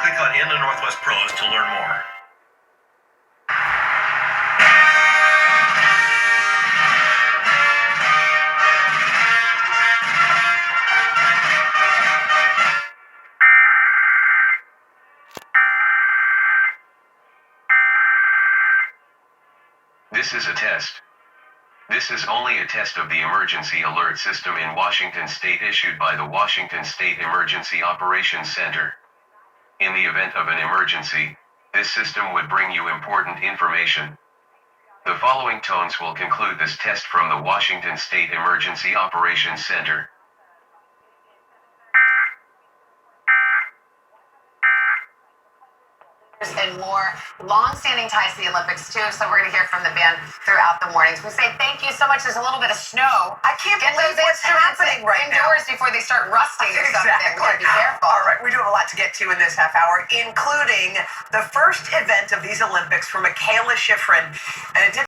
Click on In the Northwest Pros to learn more. This is a test. This is only a test of the emergency alert system in Washington State issued by the Washington State Emergency Operations Center. In the event of an emergency, this system would bring you important information. The following tones will conclude this test from the Washington State Emergency Operations Center. And more long-standing ties to the Olympics too, so we're going to hear from the band throughout the mornings. We say thank you so much. There's a little bit of snow. I can't believe what's happening right now. Indoors before they start rusting or something. Exactly. We got to be careful. All right, we do have a lot to get to in this half hour, including the first event of these Olympics for Michaela Schifrin. And it did